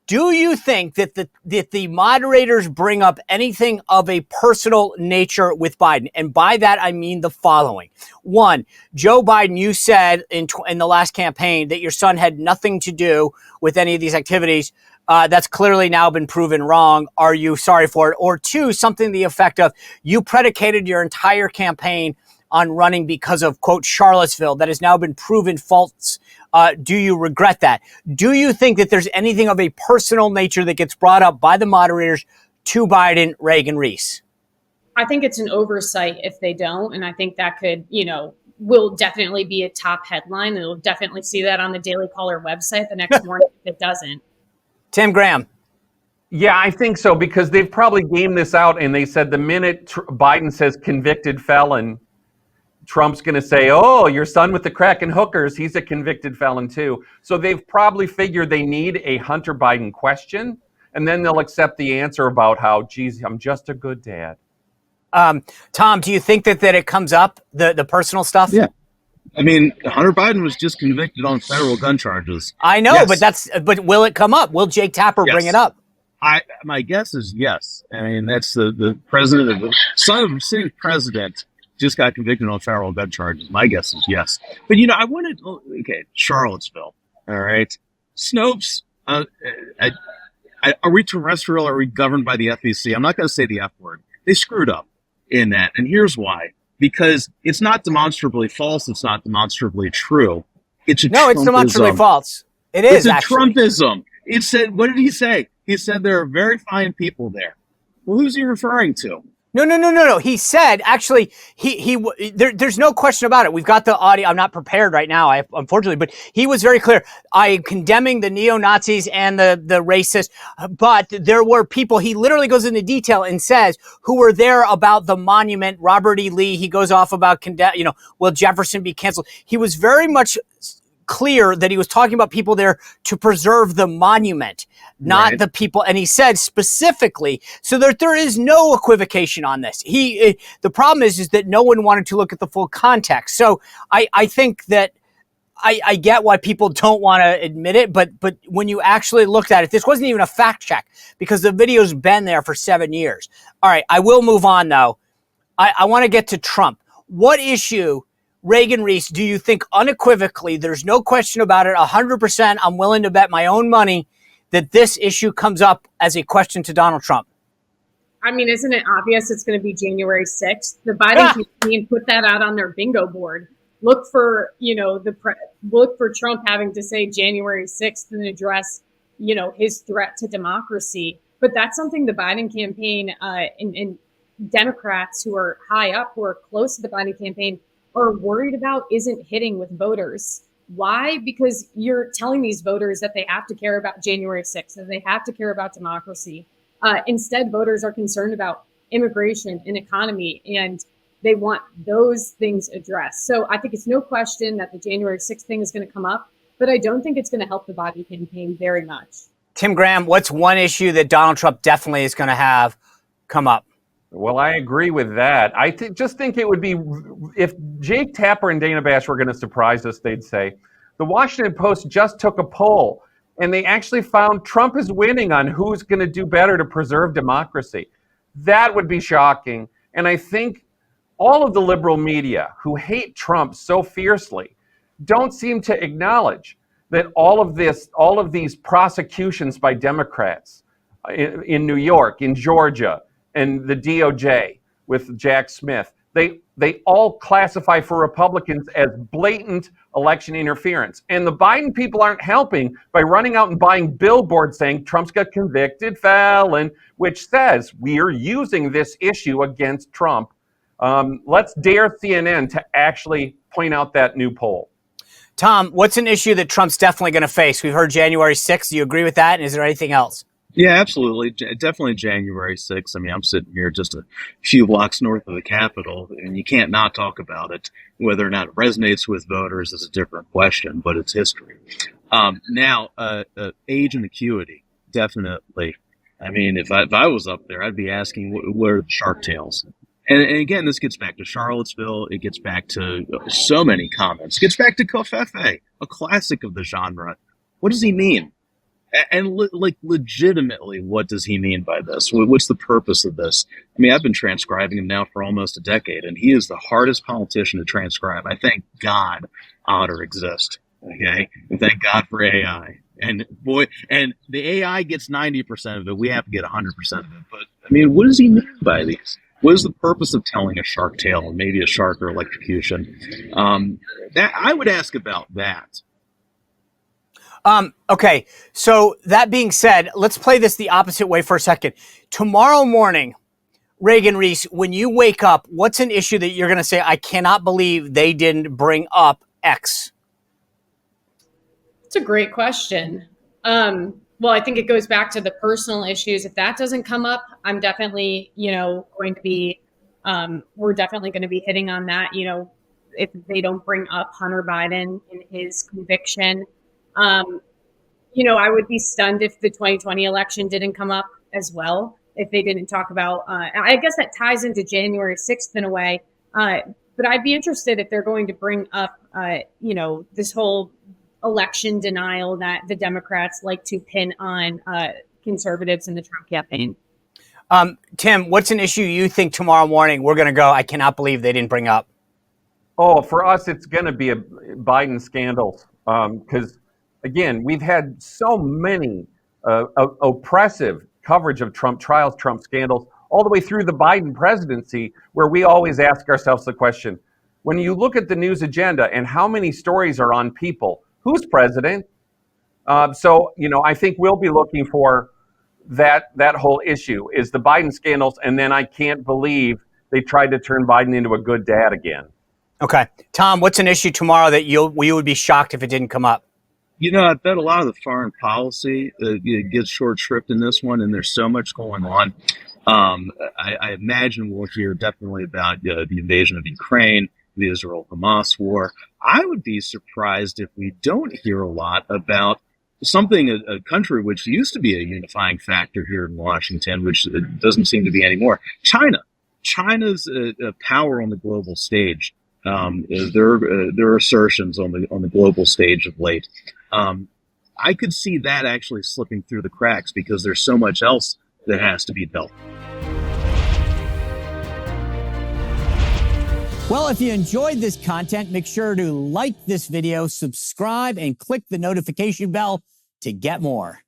Do you think that the moderators bring up anything of a personal nature with Biden? And by that, I mean the following. One, Joe Biden, you said in the last campaign that your son had nothing to do with any of these activities. That's clearly now been proven wrong. Are you sorry for it? Or two, something to the effect of you predicated your entire campaign on running because of, quote, Charlottesville that has now been proven false. Do you regret that? Do you think that there's anything of a personal nature that gets brought up by the moderators to Biden, Reagan Reese? I think it's an oversight if they don't. And I think that could, will definitely be a top headline. And we'll definitely see that on the Daily Caller website the next morning if it doesn't. Tim Graham. Yeah, I think so, because they've probably gamed this out and they said the minute Biden says convicted felon, Trump's going to say, oh, your son with the crack and hookers, he's a convicted felon too. So they've probably figured they need a Hunter Biden question, and then they'll accept the answer about how, geez, I'm just a good dad. Tom, do you think that it comes up, the personal stuff? Yeah. I mean, Hunter Biden was just convicted on federal gun charges. I know, yes. but will it come up? Will Jake Tapper bring it up? My guess is yes. I mean, that's the president of the son of the sitting president just got convicted on federal gun charges. My guess is yes. But, I wanted, Charlottesville, all right? Snopes, are we terrestrial? Are we governed by the FEC? I'm not going to say the F word. They screwed up in that. And here's why. Because it's not demonstrably false. It's not demonstrably true. It's demonstrably false. It is, It's a Trumpism. It said, what did he say? He said there are very fine people there. Well, who's he referring to? No. He said, actually, there's no question about it. We've got the audio. I'm not prepared right now, unfortunately, but he was very clear. I am condemning the neo-Nazis and the racists, but there were people, he literally goes into detail and says, who were there about the monument, Robert E. Lee. He goes off about, will Jefferson be canceled? He was very much clear that he was talking about people there to preserve the monument, not the people. And he said specifically, so there is no equivocation on this. The problem is that no one wanted to look at the full context. So I think that I get why people don't want to admit it, but when you actually looked at it, this wasn't even a fact check because the video's been there for 7 years. All right, I will move on though. I want to get to Trump. What issue, Reagan Reese, do you think unequivocally, there's no question about it, 100%, I'm willing to bet my own money that this issue comes up as a question to Donald Trump? I mean, isn't it obvious it's going to be January 6th? The Biden campaign put that out on their bingo board. Look for, look for Trump having to say January 6th and address, his threat to democracy. But that's something the Biden campaign and Democrats who are high up, who are close to the Biden campaign, are worried about isn't hitting with voters. Why? Because you're telling these voters that they have to care about January 6th, that they have to care about democracy. Instead, voters are concerned about immigration and economy, and they want those things addressed. So I think it's no question that the January 6th thing is going to come up, but I don't think it's going to help the Biden campaign very much. Tim Graham, what's one issue that Donald Trump definitely is going to have come up? Well, I agree with that. I just think it would be, if Jake Tapper and Dana Bash were going to surprise us, they'd say, the Washington Post just took a poll and they actually found Trump is winning on who's going to do better to preserve democracy. That would be shocking. And I think all of the liberal media who hate Trump so fiercely don't seem to acknowledge that all of these prosecutions by Democrats in New York, in Georgia, and the DOJ with Jack Smith, they all classify for Republicans as blatant election interference. And the Biden people aren't helping by running out and buying billboards saying Trump's got convicted felon, which says we are using this issue against Trump. Let's dare CNN to actually point out that new poll. Tom, what's an issue that Trump's definitely going to face? We've heard January 6th. Do you agree with that? And is there anything else? Yeah, absolutely. Definitely January 6th. I mean, I'm sitting here just a few blocks north of the Capitol, and you can't not talk about it. Whether or not it resonates with voters is a different question, but it's history. Now, age and acuity, definitely. I mean, if I was up there, I'd be asking, what are the shark tails? And again, this gets back to Charlottesville. It gets back to so many comments. It gets back to Covfefe, a classic of the genre. What does he mean? And legitimately, what does he mean by this? What's the purpose of this? I mean, I've been transcribing him now for almost a decade, and he is the hardest politician to transcribe. I thank God Otter exists. Okay, and thank God for AI. And boy, and the AI gets 90% of it. We have to get 100% of it. But I mean, what does he mean by these? What is the purpose of telling a shark tale, and maybe a shark or electrocution? That I would ask about that. Okay, so that being said, let's play this the opposite way for a second. Tomorrow morning, Reagan Reese, when you wake up, what's an issue that you're going to say, I cannot believe they didn't bring up X? It's a great question. Well, I think it goes back to the personal issues. If that doesn't come up, I'm definitely, going to be, we're definitely going to be hitting on that, if they don't bring up Hunter Biden and his conviction. I would be stunned if the 2020 election didn't come up as well, if they didn't talk about, I guess that ties into January 6th in a way. But I'd be interested if they're going to bring up, this whole election denial that the Democrats like to pin on conservatives in the Trump campaign. Tim, what's an issue you think tomorrow morning we're going to go, I cannot believe they didn't bring up? Oh, for us, it's going to be a Biden scandals. Because, again, we've had so many oppressive coverage of Trump trials, Trump scandals, all the way through the Biden presidency, where we always ask ourselves the question, when you look at the news agenda and how many stories are on people, who's president? So, I think we'll be looking for that whole issue is the Biden scandals. And then I can't believe they tried to turn Biden into a good dad again. Okay. Tom, what's an issue tomorrow that you would be shocked if it didn't come up? I bet a lot of the foreign policy gets short shrift in this one, and there's so much going on. I imagine we'll hear definitely about the invasion of Ukraine, the Israel-Hamas war. I would be surprised if we don't hear a lot about something, a country which used to be a unifying factor here in Washington, which doesn't seem to be anymore. China. China's power on the global stage. Their assertions on the global stage of late. I could see that actually slipping through the cracks because there's so much else that has to be dealt with. Well, if you enjoyed this content, make sure to like this video, subscribe, and click the notification bell to get more.